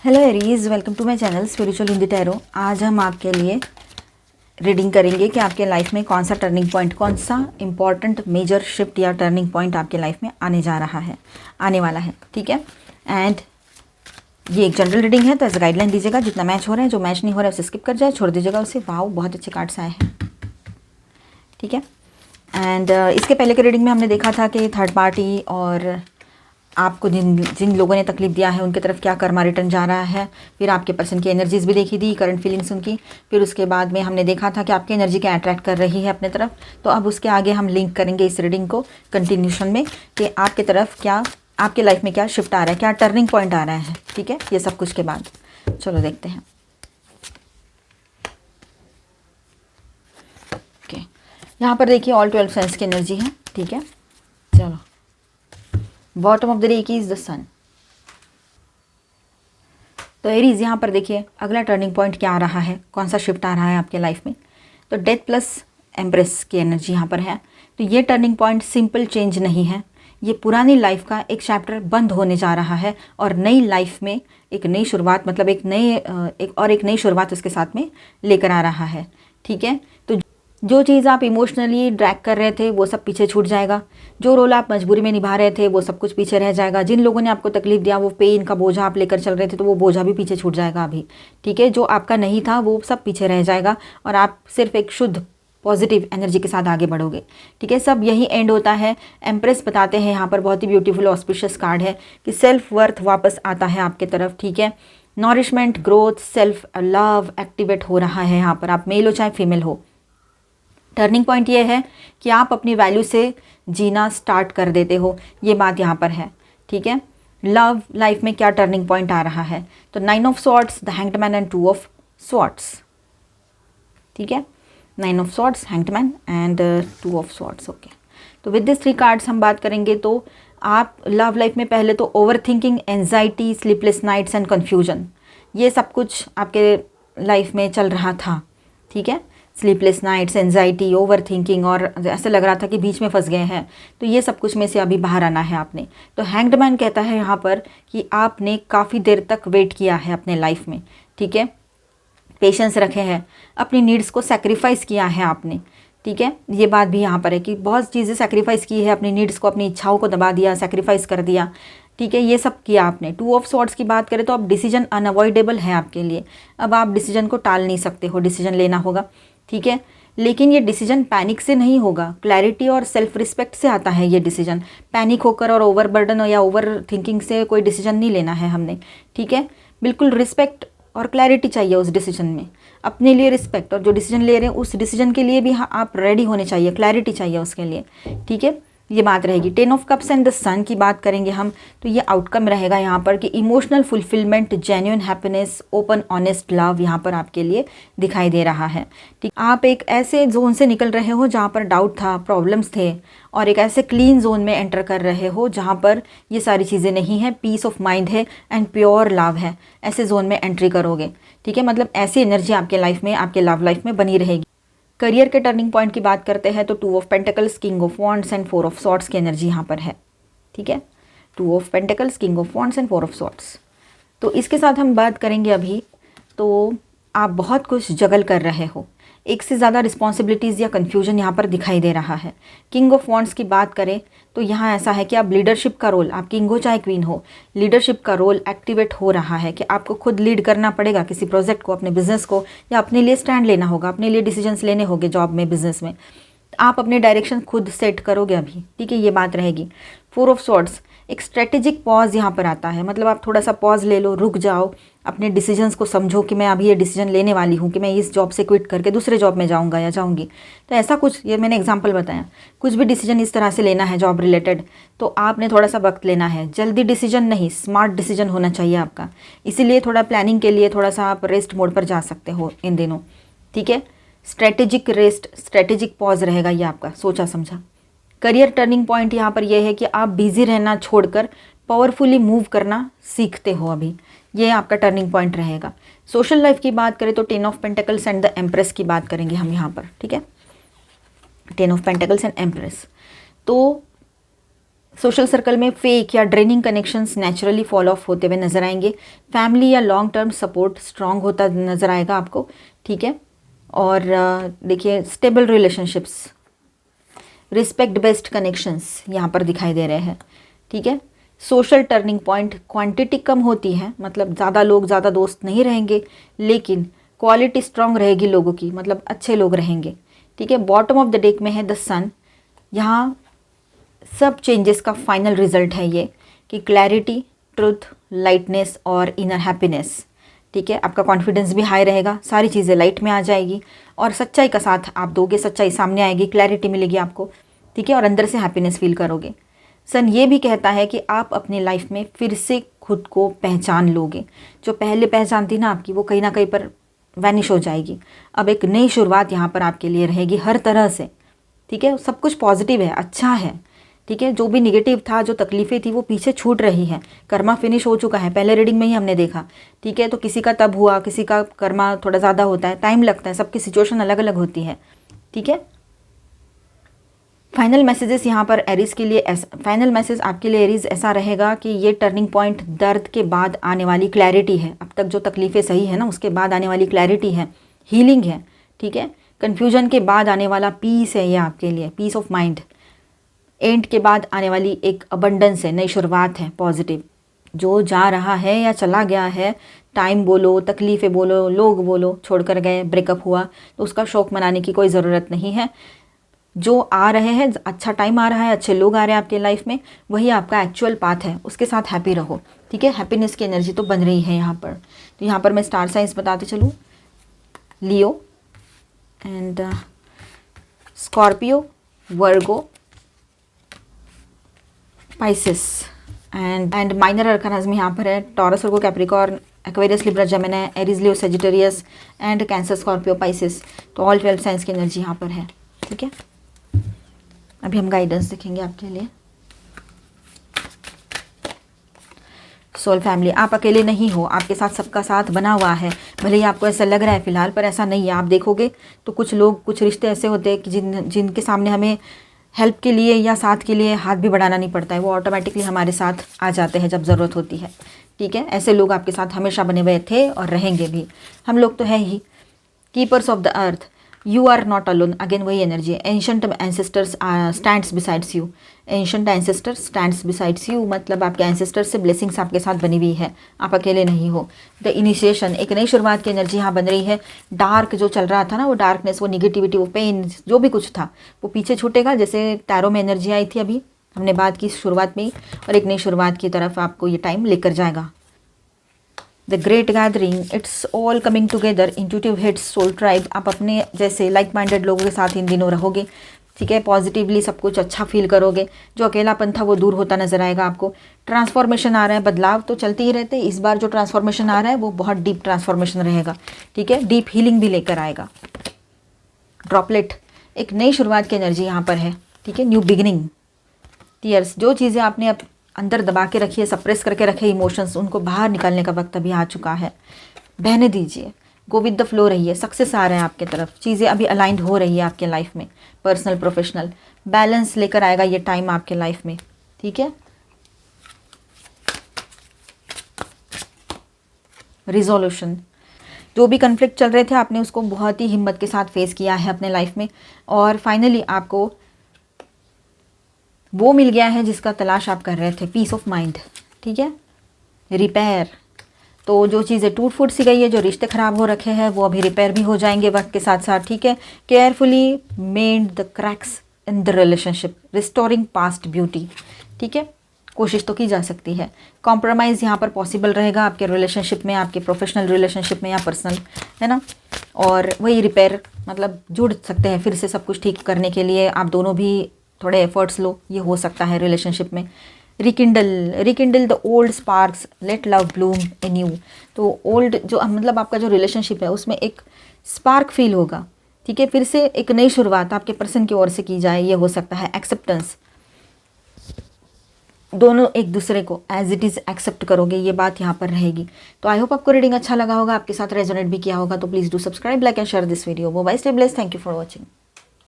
Hello Aries, welcome to my channel spiritual Hindi tarot. आज हम आपके लिए रीडिंग करेंगे कि आपके लाइफ में कौन सा टर्निंग पॉइंट, कौन सा इंपॉर्टेंट मेजर शिफ्ट या टर्निंग पॉइंट आपके लाइफ में आने वाला है। ठीक है। एंड ये एक जनरल रीडिंग है, तो ऐसे गाइडलाइन दीजिएगा। जितना मैच हो रहा है, जो मैच नहीं हो रहा है उसे स्किप कर जाए, छोड़ दीजिएगा उसे। वाओ, बहुत अच्छे कार्ड्स आए हैं। ठीक है। एंड इसके पहले के रीडिंग में हमने देखा था कि थर्ड पार्टी और आपको जिन लोगों ने तकलीफ दिया है उनके तरफ क्या कर्मा रिटर्न जा रहा है। फिर आपके पर्सन की एनर्जीज भी देखी थी, करंट फीलिंग्स उनकी। फिर उसके बाद में हमने देखा था कि आपकी एनर्जी क्या अट्रैक्ट कर रही है अपने तरफ। तो अब उसके आगे हम लिंक करेंगे इस रीडिंग को कंटिन्यूशन में कि आपके तरफ क्या, आपके लाइफ में क्या शिफ्ट आ रहा है, क्या टर्निंग पॉइंट आ रहा है। ठीक है, ये सब कुछ के बाद चलो देखते हैं। ओके, यहाँ पर देखिए ऑल 12 साइंस की एनर्जी है। ठीक है, चलो। Bottom of the deck is the sun. तो एरीज, यहाँ पर देखिए अगला टर्निंग पॉइंट क्या आ रहा है, कौन सा शिफ्ट आ रहा है आपके लाइफ में। तो डेथ प्लस एम्प्रेस की एनर्जी यहाँ पर है। तो ये टर्निंग पॉइंट सिंपल चेंज नहीं है, ये पुरानी लाइफ का एक चैप्टर बंद होने जा रहा है और नई लाइफ में एक नई शुरुआत, मतलब एक नई शुरुआत उसके साथ में लेकर आ रहा है। ठीक है। तो जो चीज़ आप इमोशनली ड्रैग कर रहे थे वो सब पीछे छूट जाएगा। जो रोल आप मजबूरी में निभा रहे थे वो सब कुछ पीछे रह जाएगा। जिन लोगों ने आपको तकलीफ दिया, वो पेन का बोझा आप लेकर चल रहे थे, तो वो बोझा भी पीछे छूट जाएगा अभी। ठीक है। जो आपका नहीं था वो सब पीछे रह जाएगा और आप सिर्फ एक शुद्ध पॉजिटिव एनर्जी के साथ आगे बढ़ोगे। ठीक है। सब यही एंड होता है। एम्प्रेस बताते हैं यहाँ पर, बहुत ही ब्यूटीफुल ऑस्पिशियस कार्ड है कि सेल्फ वर्थ वापस आता है आपके तरफ। ठीक है। Nourishment, growth, self love activate हो रहा है यहाँ पर। आप मेल हो चाहे फीमेल हो। टर्निंग पॉइंट ये है कि आप अपनी वैल्यू से जीना स्टार्ट कर देते हो, ये बात यहाँ पर है। ठीक है। लव लाइफ में क्या टर्निंग पॉइंट आ रहा है, तो 9 of swords, the hanged man and 2 of swords. ठीक है। 9 of swords, hanged man and 2 of swords. Okay, तो विद दिस 3 कार्ड्स हम बात करेंगे। तो आप लव लाइफ में पहले तो over thinking, anxiety, sleepless nights and confusion, ये सब कुछ आपके लाइफ में चल रहा था। ठीक है। Sleepless nights, anxiety, over thinking, और ऐसे लग रहा था कि बीच में फंस गए हैं। तो ये सब कुछ में से अभी बाहर आना है आपने। तो हैंग्ड मैन कहता है यहाँ पर कि आपने काफ़ी देर तक वेट किया है अपने लाइफ में। ठीक है। पेशेंस रखे हैं, अपनी नीड्स को सेक्रीफाइस किया है आपने। ठीक है। ये बात भी यहाँ पर है कि बहुत चीज़ें सेक्रीफाइस की है, अपनी नीड्स को, अपनी इच्छाओं को दबा दिया, सेक्रीफाइस कर दिया। ठीक है, ये सब किया आपने। 2 ऑफ स्वॉर्ड्स की बात करें तो अब डिसीजन अनअवॉइडेबल है आपके लिए। अब आप डिसीजन को टाल नहीं सकते हो, डिसीजन लेना होगा। ठीक है। लेकिन ये डिसीजन पैनिक से नहीं होगा, क्लैरिटी और सेल्फ रिस्पेक्ट से आता है ये डिसीजन। पैनिक होकर और ओवरबर्डन या ओवर थिंकिंग से कोई डिसीजन नहीं लेना है हमने। ठीक है। बिल्कुल रिस्पेक्ट और क्लैरिटी चाहिए उस डिसीजन में, अपने लिए रिस्पेक्ट, और जो डिसीजन ले रहे हैं उस डिसीजन के लिए भी आप रेडी होने चाहिए, क्लैरिटी चाहिए उसके लिए। ठीक है, ये बात रहेगी। 10 ऑफ कप्स एंड द सन की बात करेंगे हम, तो ये आउटकम रहेगा यहाँ पर कि emotional fulfilment, genuine happiness, open honest love यहाँ पर आपके लिए दिखाई दे रहा है। ठीक, आप एक ऐसे जोन से निकल रहे हो जहाँ पर डाउट था, प्रॉब्लम्स थे, और एक ऐसे क्लीन जोन में एंटर कर रहे हो जहाँ पर ये सारी चीज़ें नहीं है, पीस ऑफ माइंड है एंड प्योर लव है। ऐसे जोन में एंट्री करोगे। ठीक है, मतलब ऐसी एनर्जी आपके लाइफ में, आपके लव लाइफ में बनी रहेगी। करियर के टर्निंग पॉइंट की बात करते हैं तो 2 of pentacles, king of wands and 4 of swords की एनर्जी यहाँ पर है। ठीक है। 2 of pentacles, king of wands and 4 of swords. तो इसके साथ हम बात करेंगे अभी, तो आप बहुत कुछ जगल कर रहे हो, एक से ज़्यादा रिस्पॉन्सिबिलिटीज़ या कन्फ्यूजन यहाँ पर दिखाई दे रहा है। किंग ऑफ वॉन्ड्स की बात करें तो यहाँ ऐसा है कि आप लीडरशिप का रोल, आप किंग हो चाहे क्वीन हो, लीडरशिप का रोल एक्टिवेट हो रहा है कि आपको खुद लीड करना पड़ेगा किसी प्रोजेक्ट को, अपने बिजनेस को, या अपने लिए स्टैंड लेना होगा, अपने लिए डिसीजंस लेने होंगे जॉब में, बिजनेस में। आप अपने डायरेक्शन खुद सेट करोगे अभी। ठीक है, ये बात रहेगी। 4 ऑफ स्वॉर्ड्स, एक स्ट्रेटेजिक पॉज यहाँ पर आता है, मतलब आप थोड़ा सा पॉज ले लो, रुक जाओ, अपने डिसीजंस को समझो कि मैं अभी ये डिसीजन लेने वाली हूँ कि मैं इस जॉब से क्विट करके दूसरे जॉब में जाऊँगा या जाऊँगी। तो ऐसा कुछ, ये मैंने एग्जांपल बताया, कुछ भी डिसीजन इस तरह से लेना है जॉब रिलेटेड, तो आपने थोड़ा सा वक्त लेना है। जल्दी डिसीजन नहीं, स्मार्ट डिसीजन होना चाहिए आपका। इसीलिए थोड़ा प्लानिंग के लिए थोड़ा सा आप रेस्ट मोड पर जा सकते हो इन दिनों। ठीक है। स्ट्रेटेजिक रेस्ट, स्ट्रेटेजिक पॉज रहेगा ये आपका, सोचा समझा। करियर टर्निंग पॉइंट यहाँ पर यह है कि आप बिजी रहना छोड़कर पावरफुली मूव करना सीखते हो अभी, ये आपका टर्निंग पॉइंट रहेगा। सोशल लाइफ की बात करें तो 10 of pentacles and the empress की बात करेंगे हम यहाँ पर। ठीक है, 10 ऑफ पेंटिकल्स एंड एम्प्रेस। तो सोशल सर्कल में फेक या draining connections naturally fall of होते हुए नजर आएंगे। फैमिली या लॉन्ग टर्म सपोर्ट स्ट्रांग होता नजर आएगा आपको, ठीक है। और देखिए stable relationships, respect based connections यहाँ पर दिखाई दे रहे हैं, ठीक है। सोशल टर्निंग पॉइंट, क्वांटिटी कम होती है, मतलब ज़्यादा लोग ज़्यादा दोस्त नहीं रहेंगे, लेकिन क्वालिटी स्ट्रांग रहेगी लोगों की, मतलब अच्छे लोग रहेंगे, ठीक है। बॉटम ऑफ द डेक में है द सन। यहाँ सब चेंजेस का फाइनल रिजल्ट है ये कि क्लैरिटी, ट्रुथ, लाइटनेस और इनर हैप्पीनेस, ठीक है। आपका कॉन्फिडेंस भी हाई रहेगा, सारी चीज़ें लाइट में आ जाएगी और सच्चाई का साथ आप दोगे, सच्चाई सामने आएगी, क्लैरिटी मिलेगी आपको, ठीक है। और अंदर से हैप्पीनेस फील करोगे। सन ये भी कहता है कि आप अपनी लाइफ में फिर से खुद को पहचान लोगे। जो पहले पहचान थी ना आपकी, वो कहीं ना कहीं पर वैनिश हो जाएगी। अब एक नई शुरुआत यहाँ पर आपके लिए रहेगी हर तरह से, ठीक है। सब कुछ पॉजिटिव है, अच्छा है, ठीक है। जो भी निगेटिव था, जो तकलीफ़ें थी, वो पीछे छूट रही है। कर्मा फिनिश हो चुका है, पहले रीडिंग में ही हमने देखा, ठीक है। तो किसी का तब हुआ, किसी का कर्मा थोड़ा ज़्यादा होता है, टाइम लगता है, सबकी सिचुएशन अलग अलग होती है, ठीक है। फाइनल मैसेजेस यहाँ पर एरीज के लिए फाइनल मैसेज आपके लिए एरीज ऐसा रहेगा कि ये टर्निंग पॉइंट दर्द के बाद आने वाली क्लैरिटी है। अब तक जो तकलीफ़ें सही है ना, उसके बाद आने वाली क्लैरिटी है, हीलिंग है, ठीक है। कन्फ्यूजन के बाद आने वाला पीस है ये आपके लिए, पीस ऑफ माइंड। एंड के बाद आने वाली एक अबंडेंस है, नई शुरुआत है, पॉजिटिव। जो जा रहा है या चला गया है, टाइम बोलो, तकलीफ़ें बोलो, लोग बोलो, छोड़कर गए, ब्रेकअप हुआ, तो उसका शौक मनाने की कोई ज़रूरत नहीं है। जो आ रहे हैं, अच्छा टाइम आ रहा है, अच्छे लोग आ रहे हैं आपके लाइफ में, वही आपका एक्चुअल पाथ है, उसके साथ हैप्पी रहो, ठीक है। हैप्पीनेस की एनर्जी तो बन रही है यहाँ पर। तो यहाँ पर मैं स्टार साइंस बताते चलूँ, Leo and Scorpio, Virgo, Pisces and minor arcanas में यहाँ पर है Taurus, Virgo, Capricorn, Aquarius, Libra, Gemini, Aries, Leo, Sagittarius and Cancer, Scorpio, Pisces. तो ऑल 12 साइंस की एनर्जी यहाँ पर है, ठीक है। अभी हम गाइडेंस देखेंगे आपके लिए। सोल फैमिली, आप अकेले नहीं हो, आपके साथ सबका साथ बना हुआ है। भले ही आपको ऐसा लग रहा है फिलहाल, पर ऐसा नहीं है। आप देखोगे तो कुछ लोग, कुछ रिश्ते ऐसे होते हैं कि जिनके सामने हमें हेल्प के लिए या साथ के लिए हाथ भी बढ़ाना नहीं पड़ता है, वो ऑटोमेटिकली हमारे साथ आ जाते हैं जब ज़रूरत होती है, ठीक है। ऐसे लोग आपके साथ हमेशा बने हुए थे और रहेंगे भी। हम लोग तो है ही। Keepers of the earth, you are not alone, again वही एनर्जी है। Ancient ancestors stands besides you, ancient ancestor stands besides you, मतलब आपके एंसेस्टर्स से ब्लेसिंग्स आपके साथ बनी हुई है, आप अकेले नहीं हो। द इनिशिएशन, एक नई शुरुआत की एनर्जी यहाँ बन रही है। डार्क जो चल रहा था ना, वो डार्कनेस, वो निगेटिविटी, वो पेन, जो भी कुछ था, वो पीछे छूटेगा। जैसे टैरो में एनर्जी आई थी, अभी हमने बात की शुरुआत में ही, और एक नई शुरुआत की तरफ आपको ये टाइम लेकर जाएगा। The great gathering, it's all coming together, intuitive hits, soul tribe, आप अपने जैसे लाइक माइंडेड लोगों के साथ इन दिनों रहोगे, ठीक है। पॉजिटिवली सब कुछ अच्छा फील करोगे। जो अकेलापन था वो दूर होता नजर आएगा आपको। ट्रांसफॉर्मेशन आ रहा है, बदलाव तो चलते ही रहते हैं, इस बार जो ट्रांसफॉर्मेशन आ रहा है वो बहुत डीप ट्रांसफॉर्मेशन रहेगा, ठीक है। डीप हीलिंग भी लेकर आएगा। ड्रॉपलेट, एक नई शुरुआत की एनर्जी यहाँ पर है, ठीक है। New beginning. टीयर्स, जो चीज़ें आपने अंदर दबा के रखी है, सप्रेस करके रखे इमोशंस, उनको बाहर निकालने का वक्त अभी आ चुका है। बहने दीजिए, गो विद द फ्लो रहिए। सक्सेस आ रहा है आपके तरफ, चीज़ें अभी अलाइंड हो रही है आपके लाइफ में। पर्सनल, प्रोफेशनल बैलेंस लेकर आएगा ये टाइम आपके लाइफ में, ठीक है। रिजोल्यूशन, जो भी कन्फ्लिक्ट चल रहे थे, आपने उसको बहुत ही हिम्मत के साथ फेस किया है अपने लाइफ में, और फाइनली आपको वो मिल गया है जिसका तलाश आप कर रहे थे, पीस ऑफ माइंड, ठीक है। रिपेयर, तो जो चीज़ें टूट फूट सी गई है, जो रिश्ते ख़राब हो रखे हैं, वो अभी रिपेयर भी हो जाएंगे वक्त के साथ साथ, ठीक है। Carefully mend the cracks in the relationship, restoring past beauty, ठीक है। कोशिश तो की जा सकती है। कॉम्प्रोमाइज़ यहाँ पर पॉसिबल रहेगा आपके रिलेशनशिप में, आपके प्रोफेशनल रिलेशनशिप में या पर्सनल, है ना। और वही रिपेयर, मतलब जुड़ सकते हैं फिर से सब कुछ ठीक करने के लिए। आप दोनों भी थोड़े एफर्ट्स लो, ये हो सकता है रिलेशनशिप में। Rekindle the old sparks, let love bloom in you, तो ओल्ड जो मतलब आपका जो रिलेशनशिप है उसमें एक स्पार्क फील होगा, ठीक है। फिर से एक नई शुरुआत आपके पर्सन की ओर से की जाए, ये हो सकता है। एक्सेप्टेंस, दोनों एक दूसरे को एज इट इज़ एक्सेप्ट करोगे, ये बात यहाँ पर रहेगी। तो आई होप आपको रीडिंग अच्छा लगा होगा, आपके साथ रेजोनेट भी किया होगा। तो please do subscribe, like and share this video. वो bye, stay blessed, thank you for watching.